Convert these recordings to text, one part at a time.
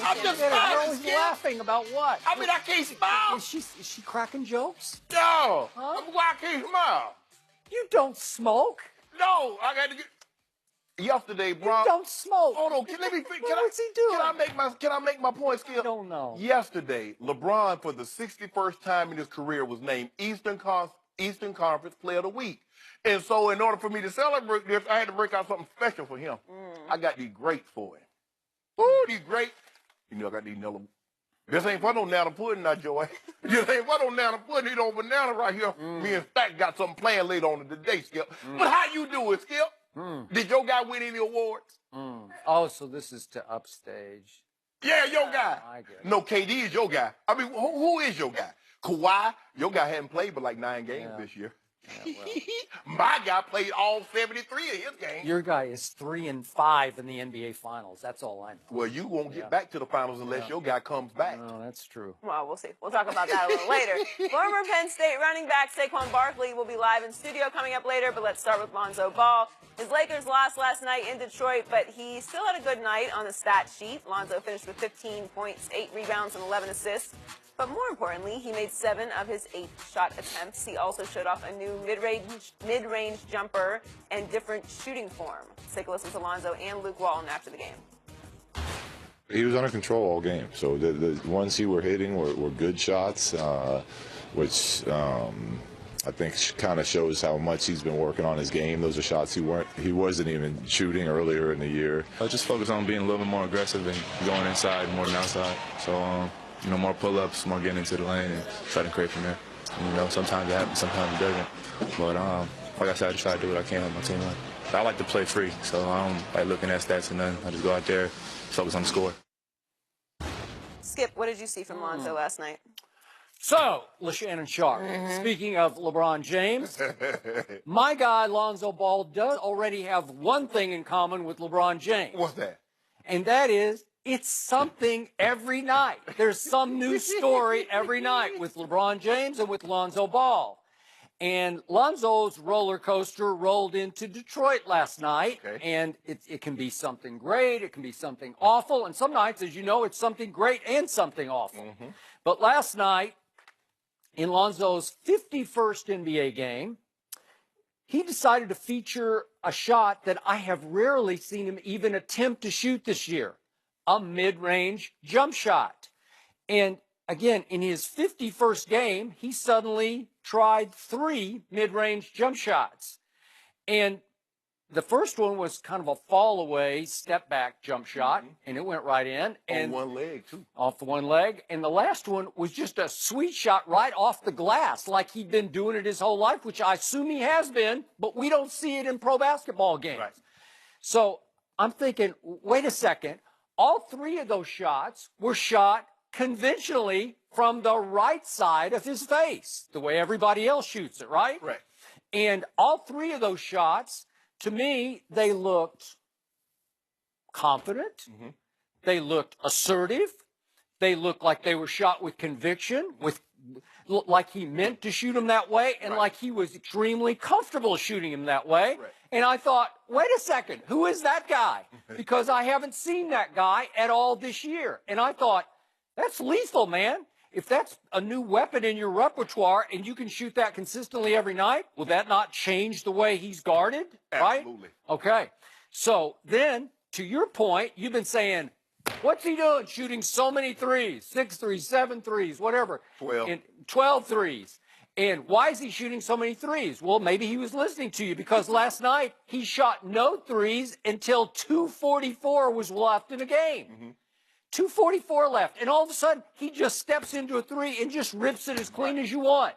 I'm just You're smiling, always Skip. laughing about what? I mean, I can't smile. Is she cracking jokes? No. Huh? Why I can't smile? You don't smoke. No, I got to get. Yesterday, bro. You don't smoke. Hold on, let me. What's he doing? Can I make my point, Skip? I don't know. Yesterday, LeBron, for the 61st time in his career, was named Eastern Conference Player of the Week. And so, in order for me to celebrate this, I had to break out something special for him. I got these grapes for him. Ooh, these grapes. You know, I got these vanilla. This ain't for no banana pudding, now, Joey. This ain't for no banana pudding. These old banana right here. Me and Stack got something planned later on today, Skip. But how you do it, Skip? Did your guy win any awards? Oh, so this is to upstage. Yeah, your guy. I get it. No, KD is your guy. I mean, who is your guy? Kawhi, your guy hadn't played but like 9 games this year. Yeah, well. My guy played all 73 of his games. Your guy is 3-5 in the NBA Finals. That's all I know. Well, you won't get back to the finals unless your guy comes back. No, that's true. Well, we'll see. We'll talk about that a little later. Former Penn State running back Saquon Barkley will be live in studio coming up later, but let's start with Lonzo Ball. His Lakers lost last night in Detroit, but he still had a good night on the stat sheet. Lonzo finished with 15 points, 8 rebounds, and 11 assists. But more importantly, he made 7 of his 8 shot attempts. He also showed off a new mid-range jumper and different shooting form. Let's take a listen to Lonzo and Luke Walton after the game. He was under control all game. So the ones he were hitting were good shots, which I think kind of shows how much he's been working on his game. Those are shots he wasn't even shooting earlier in the year. I just focus on being a little bit more aggressive and going inside more than outside. So, you know, more pull-ups, more getting into the lane and try to create from there. And, you know, sometimes it happens, sometimes it doesn't. But like I said, I just try to do what I can with my team. I like to play free, so I don't like looking at stats or nothing. I just go out there, focus on the score. Skip, what did you see from Lonzo last night? So, LaShannon Sharp, speaking of LeBron James, my guy Lonzo Ball does already have one thing in common with LeBron James. What's that? And that is, it's something every night. There's some new story every night with LeBron James and with Lonzo Ball. And Lonzo's roller coaster rolled into Detroit last night, and it can be something great, it can be something awful, and some nights, as you know, it's something great and something awful. But last night, in Lonzo's 51st NBA game, he decided to feature a shot that I have rarely seen him even attempt to shoot this year, a mid-range jump shot. And again, in his 51st game, he suddenly tried 3 mid-range jump shots. And the first one was kind of a fall-away, step-back jump shot, and it went right in. And on one leg, too. Off the one leg. And the last one was just a sweet shot right off the glass, like he'd been doing it his whole life, which I assume he has been, but we don't see it in pro basketball games. Right. So I'm thinking, wait a second. All 3 of those shots were shot conventionally from the right side of his face, the way everybody else shoots it, right? Right. And all 3 of those shots, to me, they looked confident. They looked assertive. They looked like they were shot with conviction, like he meant to shoot them that way, and like he was extremely comfortable shooting him that way. Right. And I thought, wait a second, who is that guy? Because I haven't seen that guy at all this year. And I thought, that's lethal, man. If that's a new weapon in your repertoire and you can shoot that consistently every night, will that not change the way he's guarded? Absolutely. Right? Okay. So then, to your point, you've been saying, what's he doing shooting so many threes? 6 threes, 7 threes, whatever. 12. And 12 threes. And why is he shooting so many threes? Well, maybe he was listening to you because last night he shot no threes until 2:44 was left in the game. 2:44 left, and all of a sudden, he just steps into a 3 and just rips it as clean as you want.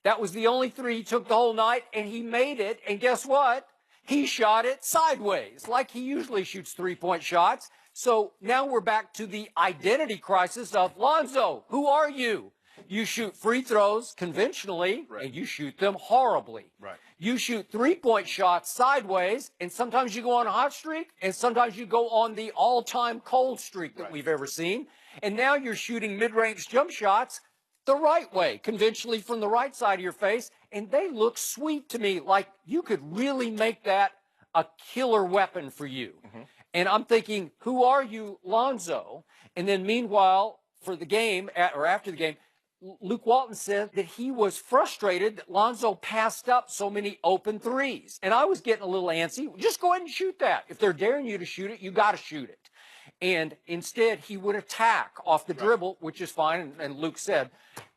That was the only 3 he took the whole night, and he made it, and guess what? He shot it sideways, like he usually shoots 3-point shots. So now we're back to the identity crisis of, Lonzo, who are you? You shoot free throws conventionally, and you shoot them horribly. Right. You shoot 3-point shots sideways, and sometimes you go on a hot streak, and sometimes you go on the all-time cold streak that we've ever seen. And now you're shooting mid-range jump shots the right way, conventionally from the right side of your face, and they look sweet to me, like you could really make that a killer weapon for you. And I'm thinking, who are you, Lonzo? And then meanwhile, for the game, or after the game, Luke Walton said that he was frustrated that Lonzo passed up so many open threes. And I was getting a little antsy. Just go ahead and shoot that. If they're daring you to shoot it, you got to shoot it. And instead, he would attack off the dribble, which is fine. And Luke said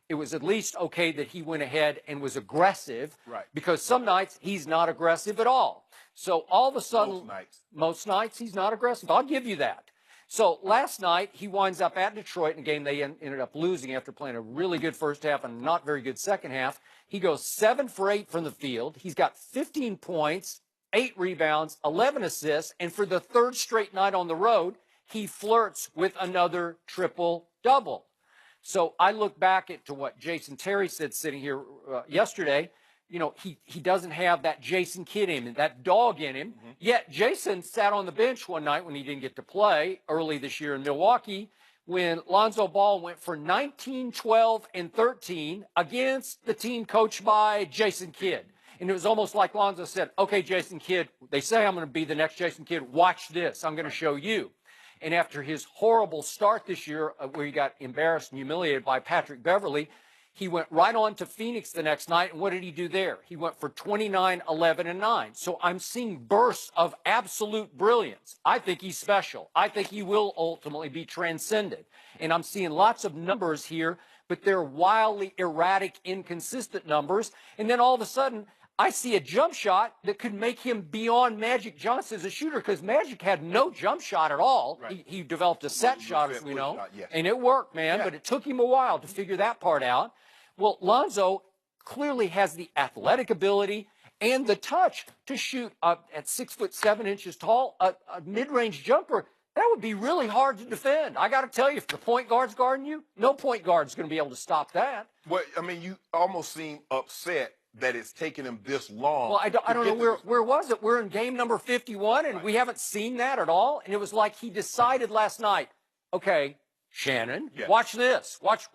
it was at least okay that he went ahead and was aggressive. Right. Because some nights he's not aggressive at all. So all of a sudden, Most nights he's not aggressive. I'll give you that. So last night, he winds up at Detroit in a game they ended up losing after playing a really good first half and not very good second half. He goes 7 for 8 from the field. He's got 15 points, 8 rebounds, 11 assists, and for the third straight night on the road, he flirts with another triple-double. So I look back to what Jason Terry said sitting here yesterday. You know, he doesn't have that Jason Kidd in him, that dog in him. Mm-hmm. Yet Jason sat on the bench one night when he didn't get to play early this year in Milwaukee when Lonzo Ball went for 19, 12, and 13 against the team coached by Jason Kidd. And it was almost like Lonzo said, okay, Jason Kidd, they say I'm going to be the next Jason Kidd. Watch this. I'm going to show you. And after his horrible start this year where he got embarrassed and humiliated by Patrick Beverly, he went right on to Phoenix the next night, and what did he do there? He went for 29, 11, and 9. So I'm seeing bursts of absolute brilliance. I think he's special. I think he will ultimately be transcended. And I'm seeing lots of numbers here, but they're wildly erratic, inconsistent numbers. And then all of a sudden, I see a jump shot that could make him beyond Magic Johnson as a shooter because Magic had no jump shot at all. Right. He developed a set shot, as we know, shot, yes. and it worked, man, but it took him a while to figure that part out. Well, Lonzo clearly has the athletic ability and the touch to shoot at 6'7" tall, a mid-range jumper. That would be really hard to defend. I got to tell you, if the point guard's guarding you, no point guard's going to be able to stop that. Well, I mean, you almost seem upset that it's taken him this long. Well, I don't know where was it? We're in game number 51, and we haven't seen that at all. And it was like he decided last night, okay, Shannon, watch this. Watch.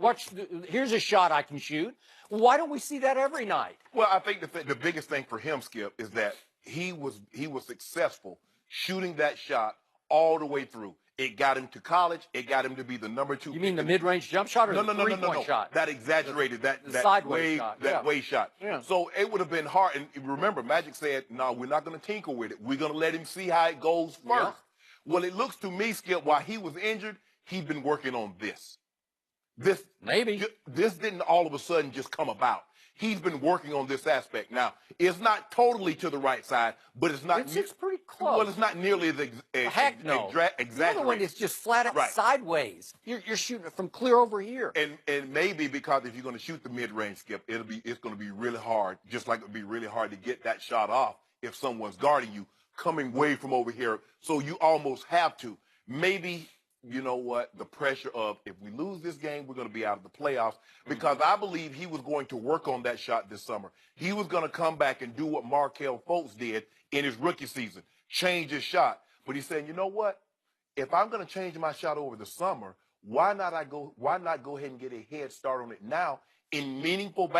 Here's a shot I can shoot. Why don't we see that every night? Well, I think the biggest thing for him, Skip, is that he was successful shooting that shot all the way through. It got him to college. It got him to be the number 2. You mean the mid-range jump shot or no, the three-point shot? That exaggerated, that sideways shot. Way shot. Yeah. So it would have been hard. And remember, Magic said, no, we're not going to tinker with it. We're going to let him see how it goes first. Yeah. Well, it looks to me, Skip, while he was injured, he'd been working on this. This didn't all of a sudden just come about. He's been working on this aspect. Now, it's not totally to the right side, but it's not. It's pretty close. Well, it's not nearly as heck no. exaggerated. The other one is just flat out sideways. You're shooting it from clear over here. And maybe because if you're going to shoot the mid-range, Skip, it's going to be really hard, just like it would be really hard to get that shot off if someone's guarding you coming way from over here. So you almost have to. Maybe, you know what, the pressure of if we lose this game, we're going to be out of the playoffs, because I believe he was going to work on that shot this summer. He was going to come back and do what Markelle Fultz did in his rookie season, change his shot. But he's saying, you know what, if I'm going to change my shot over the summer, why not go ahead and get a head start on it now in meaningful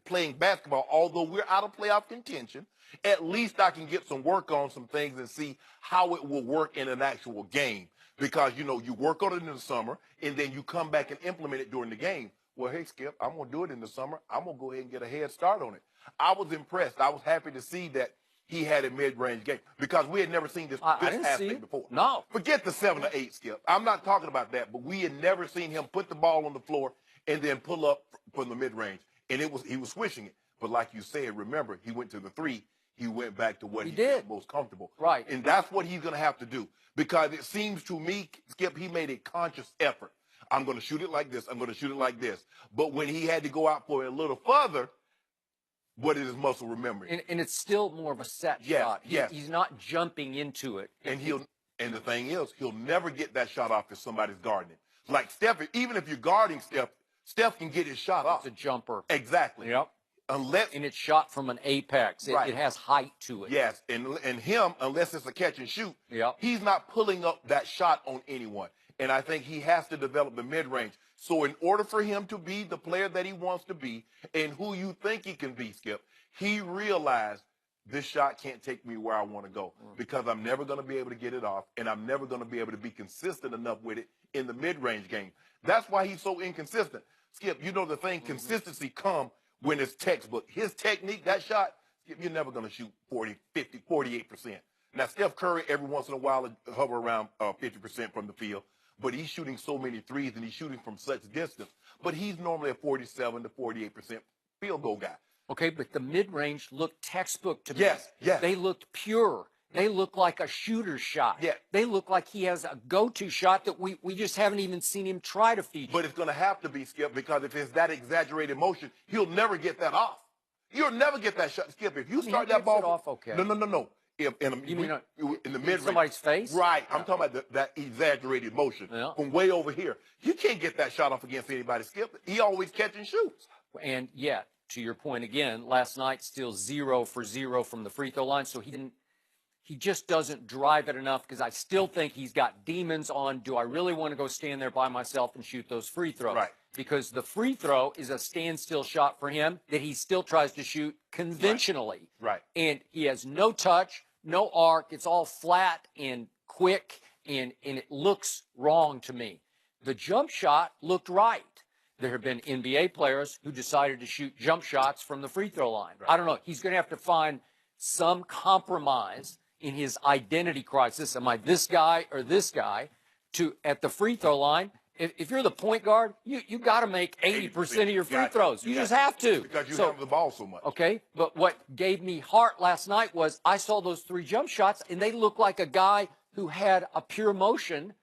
playing basketball? Although we're out of playoff contention, at least I can get some work on some things and see how it will work in an actual game. Because, you know, you work on it in the summer, and then you come back and implement it during the game. Well, hey, Skip, I'm going to do it in the summer. I'm going to go ahead and get a head start on it. I was impressed. I was happy to see that he had a mid-range game, because we had never seen this aspect before. No. Forget the 7 or 8, Skip. I'm not talking about that, but we had never seen him put the ball on the floor and then pull up from the mid-range. And he was switching it. But like you said, remember, he went to the 3. He went back to what he did most comfortable. Right. And that's what he's going to have to do. Because it seems to me, Skip, he made a conscious effort. I'm going to shoot it like this. I'm going to shoot it like this. But when he had to go out for a little further, what did his muscle remember? And it's still more of a set shot. He's not jumping into it. And the thing is, he'll never get that shot off if somebody's guarding it. Like Steph, even if you're guarding Steph can get his shot off. It's a jumper. Exactly. Yep. And it's shot from an apex. It has height to it. Yes, and him, unless it's a catch and shoot, he's not pulling up that shot on anyone. And I think he has to develop the mid-range. So in order for him to be the player that he wants to be and who you think he can be, Skip, he realized this shot can't take me where I want to go because I'm never going to be able to get it off, and I'm never going to be able to be consistent enough with it in the mid-range game. That's why he's so inconsistent. Skip, you know the thing, consistency come when it's textbook. His technique, that shot, Skip, you're never going to shoot 40, 50, 48%. Now, Steph Curry, every once in a while, will hover around 50% from the field, but he's shooting so many threes and he's shooting from such distance. But he's normally a 47 to 48% field goal guy. Okay, but the mid-range looked textbook to me. Yes, yes. They looked pure. They look like a shooter's shot. Yeah. They look like he has a go-to shot that we just haven't even seen him try to feature. But it's going to have to be, Skip, because if it's that exaggerated motion, he'll never get that off. You'll never get that shot, Skip. If you start that ball off, okay. No. If in the mid somebody's face? right? I'm talking about that exaggerated motion from way over here. You can't get that shot off against anybody, Skip. He always catch and shoots. And yet, to your point again, last night still 0 for 0 from the free throw line, so he just doesn't drive it enough because I still think he's got demons on, do I really want to go stand there by myself and shoot those free throws? Right. Because the free throw is a standstill shot for him that he still tries to shoot conventionally. Right. And he has no touch, no arc. It's all flat and quick, and it looks wrong to me. The jump shot looked right. There have been NBA players who decided to shoot jump shots from the free throw line. Right. I don't know. He's going to have to find some compromise in his identity crisis. Am I this guy or this guy? At the free throw line, if you're the point guard, you got to make 80% of your free throws. You just have to. Because you have the ball so much. Okay, but what gave me heart last night was I saw those 3 jump shots, and they looked like a guy who had a pure motion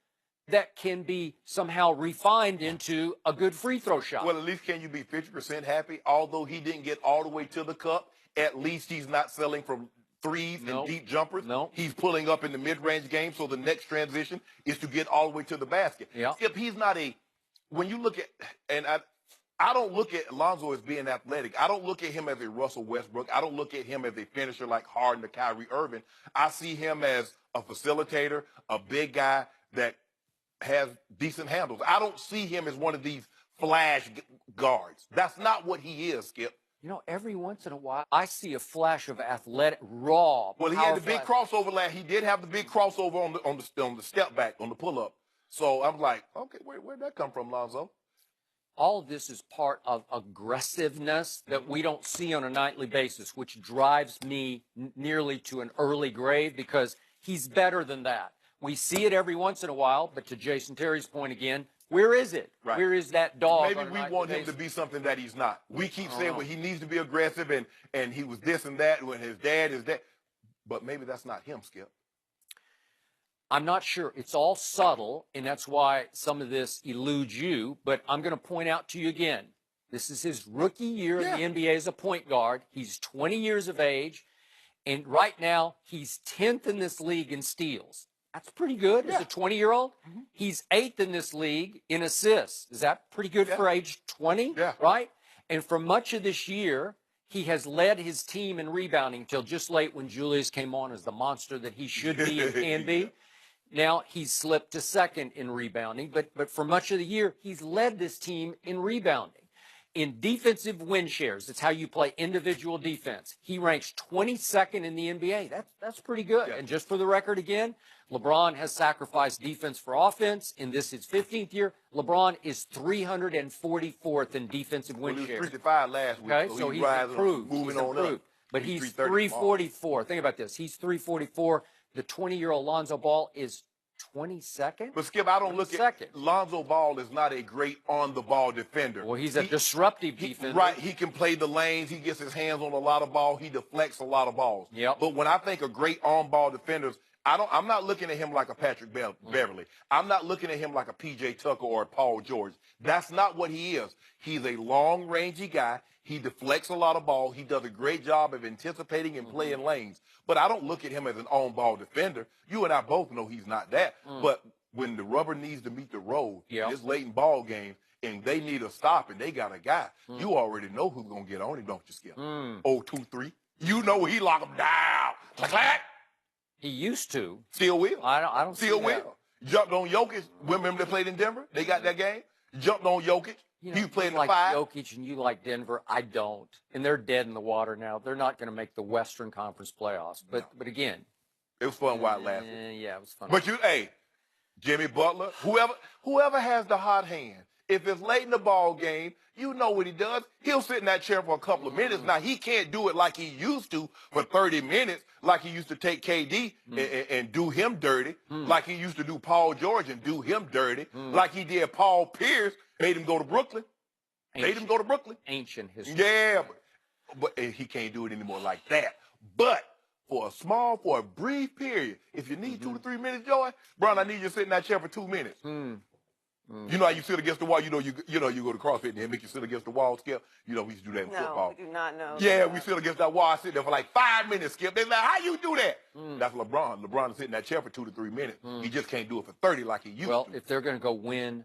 that can be somehow refined into a good free throw shot. Well, at least can you be 50% happy? Although he didn't get all the way to the cup, at least he's not selling from threes and deep jumpers. He's pulling up in the mid-range game, so the next transition is to get all the way to the basket. Yeah. Skip, he's not when you look at, and I don't look at Lonzo as being athletic. I don't look at him as a Russell Westbrook. I don't look at him as a finisher like Harden or Kyrie Irving. I see him as a facilitator, a big guy that has decent handles. I don't see him as one of these flash guards. That's not what he is, Skip. You know, every once in a while, I see a flash of athletic, raw. Well, he had the big crossover He did have the big crossover on the step back, on the pull up. So I'm like, okay, where'd that come from, Lonzo? All of this is part of aggressiveness that we don't see on a nightly basis, which drives me nearly to an early grave because he's better than that. We see it every once in a while, but to Jason Terry's point again, where is it? Right. Where is that dog? Maybe we want him to be something that he's not. We keep saying, well, he needs to be aggressive, and he was this and that when his dad is that. But maybe that's not him, Skip. I'm not sure. It's all subtle, and that's why some of this eludes you. But I'm going to point out to you again, this is his rookie year in the NBA as a point guard. He's 20 years of age, and right now he's 10th in this league in steals. That's pretty good as a 20-year-old. He's 8th in this league in assists. Is that pretty good for age 20? Yeah. Right? And for much of this year, he has led his team in rebounding until just late when Julius came on as the monster that he should be and can be. Now he's slipped to 2nd in rebounding, but for much of the year, he's led this team in rebounding. In defensive win shares, it's how you play individual defense. He ranks 22nd in the NBA. That's pretty good. Yeah. And just for the record again, LeBron has sacrificed defense for offense. In this his 15th year, LeBron is 344th in defensive win He was shares. 355 last week, Okay, so he's improved. Moving on up. But he's 344. Think about this. He's 344. The 20-year-old Lonzo Ball is 22nd? But, Skip, I don't look at Lonzo Ball is not a great on-the-ball defender. Well, he's a disruptive defender. Right. He can play the lanes. He gets his hands on a lot of ball. He deflects a lot of balls. Yep. But when I think of great on-ball defenders, I'm not looking at him like a Patrick Beverly. I'm not looking at him like a P.J. Tucker or a Paul George. That's not what he is. He's a long-rangey guy. He deflects a lot of ball. He does a great job of anticipating and playing lanes. But I don't look at him as an on-ball defender. You and I both know he's not that. But when the rubber needs to meet the road, it's late in ball games, and they need a stop, and they got a guy, you already know who's going to get on him, don't you, Skip? 0-2-3. You know he lock him down. Clack. He used to. Still will. I don't Still see will. that. Jumped on Jokic. Remember they played in Denver? They got that game. Jumped on Jokic. You He played in the like five. Jokic and you like Denver. I don't, and they're dead in the water now. They're not going to make the Western Conference playoffs. But again, It was fun while it lasted. yeah, it was fun. But hey, Jimmy Butler, whoever has the hot hand, if it's late in the ball game, you know what he does. He'll sit in that chair for a couple of minutes. Now, he can't do it like he used to for 30 minutes, like he used to take KD and do him dirty, like he used to do Paul George and do him dirty, like he did Paul Pierce, made him go to Brooklyn. Made him go to Brooklyn. Ancient history. Yeah, but he can't do it anymore like that. But for a brief period, if you need 2 to 3 minutes, Joy, Brown, I need you to sit in that chair for 2 minutes. You know how you sit against the wall. You go to CrossFit and they make you sit against the wall, Skip. You know we used to do that in football. No, we do not know. Yeah, we sit against that wall. I sit there for like 5 minutes, Skip. They're like, how you do that? That's LeBron. LeBron is sitting in that chair for 2 to 3 minutes. He just can't do it for 30 like he used to. Well, if they're going to go win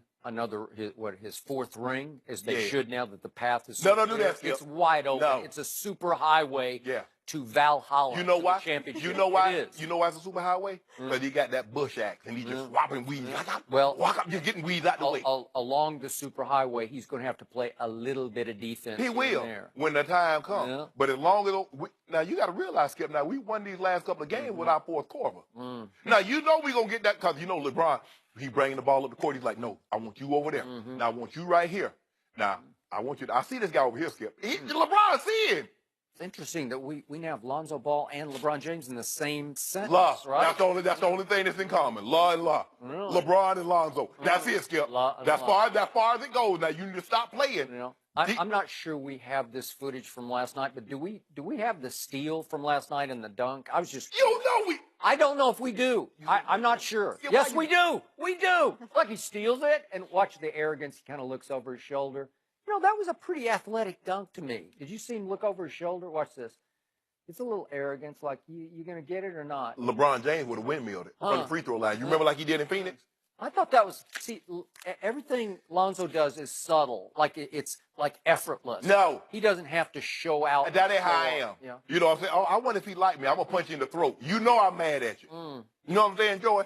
his fourth ring, as they should now that the path is No, so do clear, that, Skip. it's wide open. No. It's a super highway Yeah. to Valhalla. You know to why? the championship. You know why? It is. You know why it's a super highway? Because he got that bush axe and he just swapping weeds. Well, just getting weeds out the way. Along the super highway, he's going to have to play a little bit of defense. He will there. when the time comes. Yeah. But as long as now you got to realize, Skip. Now we won these last couple of games with our fourth quarter. Now you know we gonna get that because you know LeBron. He bringing the ball up the court. He's like, no, I want you over there. Now I want you right here. Now I want you. I see this guy over here, Skip. LeBron seeing. It's interesting that we now have Lonzo Ball and LeBron James in the same sentence, La. right? That's the only thing that's in common. La and La. Really? LeBron and Lonzo. That's it, Skip. That's far as it goes. Now you need to stop playing. You know, I'm not sure we have this footage from last night, but do we have the steal from last night and the dunk? I was just. You know we. I don't know if we do. I'm not sure. Yeah, Yes, why we do. We do. Look, he steals it, and watch the arrogance. He kind of looks over his shoulder. You know, that was a pretty athletic dunk to me. Did you see him look over his shoulder? Watch this. It's a little arrogance, like you going to get it or not? LeBron James would have windmilled it from the free throw line. You remember like he did in Phoenix? I thought that was, everything Lonzo does is subtle, like it's like effortless. No. He doesn't have to show out. That ain't how I am. Yeah. You know what I'm saying? Oh, I wonder if he liked me. I'm going to punch you in the throat. You know I'm mad at you. You know what I'm saying, Joy?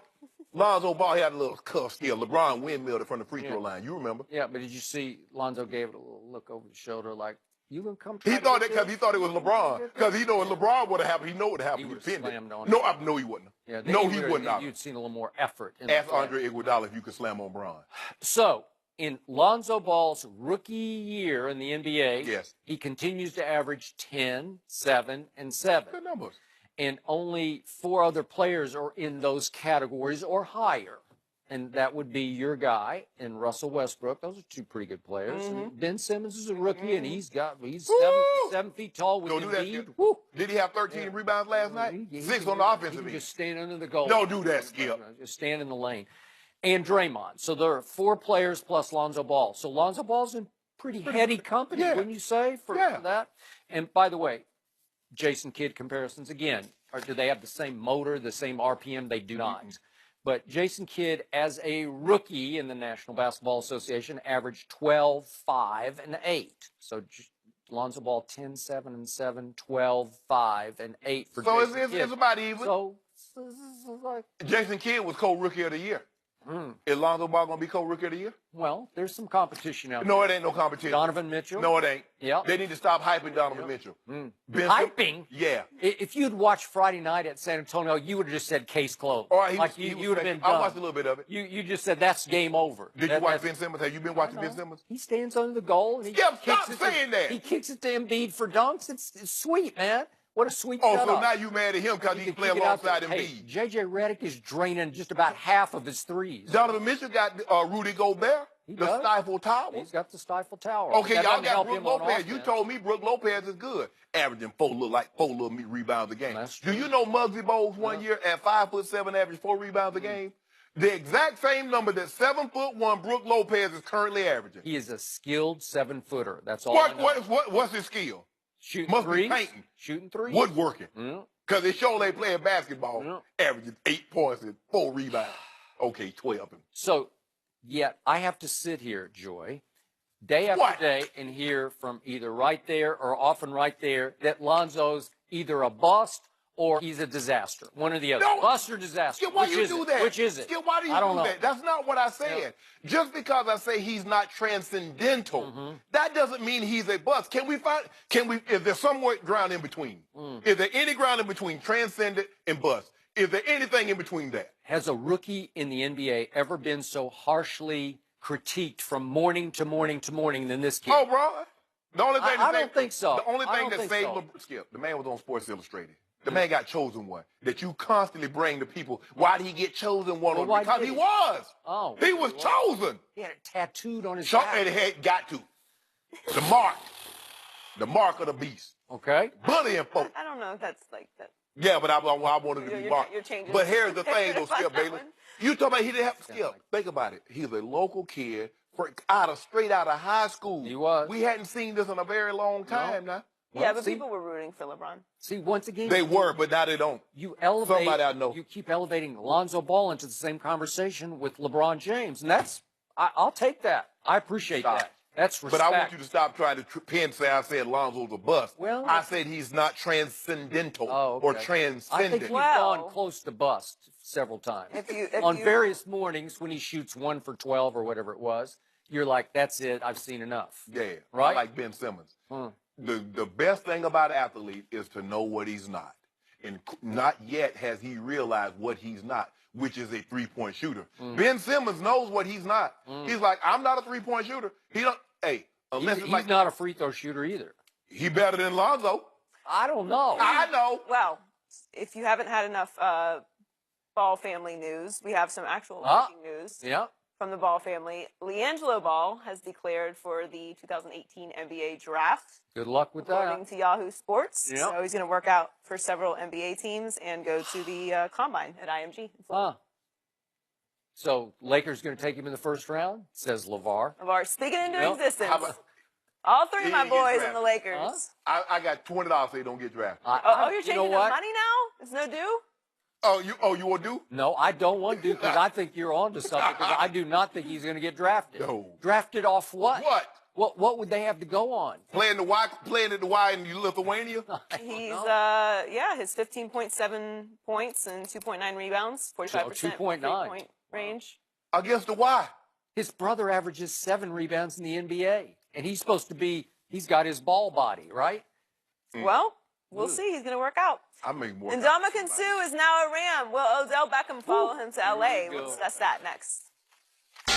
Lonzo Ball had a little cuff skill. LeBron windmilled it from the free throw line. You remember? Yeah, but did you see Lonzo gave it a little look over the shoulder like, you gonna come? He thought that because he thought it was LeBron. Because he know if LeBron would have happened, he know what happened. He He would've pinned it. slammed on No, it. no, he wouldn't. Yeah, No, he wouldn't have. You'd seen a little more effort. Ask Andre Iguodala if you could slam on Bron. So, in Lonzo Ball's rookie year in the NBA, Yes. he continues to average 10, 7, and 7. Good numbers. And only 4 other players are in those categories or higher. And that would be your guy and Russell Westbrook. Those are 2 pretty good players. And Ben Simmons is a rookie, and he's 7 feet tall with Don't do that, Embiid. Skip. Woo! Did he have 13 rebounds last night? He 6 can on the He offensive can end. just stand under the goal. Don't do that, Skip. Just stand in the lane. And Draymond. So there are 4 players plus Lonzo Ball. So Lonzo Ball's in pretty heady company, Yeah. wouldn't you say, for that? And by the way, Jason Kidd comparisons again. Or do they have the same motor, the same RPM? They do not. But Jason Kidd, as a rookie in the National Basketball Association, averaged 12, 5, and 8. So Lonzo Ball 10, 7, and 7, 12, 5, and 8 for So Jason Kidd. it's about even. So this is like, Jason Kidd was co-rookie of the year. Is Lonzo Ball going to be co-rookie of the year? well, there's some competition out No, there. it ain't no competition. Donovan Mitchell. No, it ain't. Yep. They need to stop hyping Donovan Mitchell. Hyping? Yeah. If you'd watched Friday night at San Antonio, you would have just said case closed. All right, like you would have been I done. watched a little bit of it. You just said that's game over. Did you That- watch that's- Ben Simmons? Have you been watching Ben Simmons? He stands under the goal and he Skip, kicks stop it saying that. He kicks it to Embiid for dunks. It's sweet, man. What a sweet Oh, setup. so now you mad at him because He he's can playing kick it out there. alongside Hey, Embiid. J.J. Redick is draining just about half of his threes. Donovan Mitchell got Rudy Gobert, He the does. Stifle Tower. He's got the stifle tower. Okay, That y'all doesn't got help Brook him on Lopez. You offense. told me Brook Lopez is good, averaging four little rebounds a game. That's Do true. you know Muggsy Bogues one year at 5'7", averaged 4 rebounds a game? The exact same number that 7'1" Brook Lopez is currently averaging. He is a skilled 7-footer. That's all I know. What's his skill? Shooting must be threes. painting. Shooting threes. Woodworking. Yeah. Because they show they playing basketball, Yeah. averaging 8 points and 4 rebounds. Okay, 12. So, yet I have to sit here, Joy, day after What? day and hear from either right there or often right there that Lonzo's either a bust or he's a disaster. One or the other. No. Bust or disaster. Skip, why Which you is do it? that? Which is it? Skip, why do you I don't do know. that? That's not what I said. Just because I say he's not transcendental, that doesn't mean he's a bust. Is there somewhere ground in between? Is there any ground in between transcendent and bust? Is there anything in between that? Has a rookie in the NBA ever been so harshly critiqued from morning to morning to morning than this kid? Oh, bro. The only thing I don't think so. The only I thing don't that think saved so. Skip, the man was on Sports Illustrated. The man got chosen one. That you constantly bring to people. Why did he get chosen one? Well, why Because did he he? was. Oh, He was chosen. He had it tattooed on his And back. it had got to. The mark. The mark of the beast. Okay. Bullying folks. I don't know if that's like that. Yeah, but I wanted to be marked. You're changing. But here's the thing, though, on Skip that Bailey. one. You talking about he didn't have to Skip. Think about it. He's a local kid, straight out of high school. He was. We hadn't seen this in a very long time now. Yeah, but see- people were rooting for LeBron. See, once again, They were, but now they don't. you elevate. Somebody I know. You keep elevating Lonzo Ball into the same conversation with LeBron James, and that's. I'll take that. I appreciate Stop. that. That's respect. But I want you to stop trying to say I said Lonzo's a bust. Well- I said he's not transcendental or I think transcendent. you've Well- gone close to bust several times. If On you- various mornings when he shoots 1 for 12 or whatever it was, you're like, that's it. I've seen enough. Yeah, Right? I like Ben Simmons. Hmm. The best thing about an athlete is to know what he's not. And not yet has he realized what he's not, which is a three-point shooter. Ben Simmons knows what he's not. He's like, I'm not a three-point shooter. He don't, unless He's it's like, not a free throw shooter either. he better than Lonzo. I don't know. I know. Well, if you haven't had enough Ball family news, we have some actual breaking news Yeah. from the Ball family. LiAngelo Ball has declared for the 2018 NBA draft, Good luck with according that. to Yahoo Sports. Yep. So he's going to work out for several NBA teams and go to the combine at IMG. in Florida. So Lakers going to take him in the first round, says LeVar. Of our speaking into Yep. existence. How about- All three of He my didn't get boys in drafted. the Lakers. Huh? I got $20 so he don't get drafted. Oh, you're you changing know the what? money now? It's no due? You will do? No, I don't want to because I think you're on to something because I do not think he's going to get drafted. No. Drafted off what? What? What would they have to go on? Playing at the Y in Lithuania? He's, his 15.7 points and 2.9 rebounds, 45% 2.9. point range. Against the Y. His brother averages 7 rebounds in the NBA, and he's supposed to be, he's got his ball body, right? Well, we'll see. He's going to work out. I make more. And Ndamukong Suh is now a Ram. Will Odell Beckham follow him to LA? we We'll go. discuss that next. And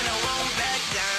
I won't back down.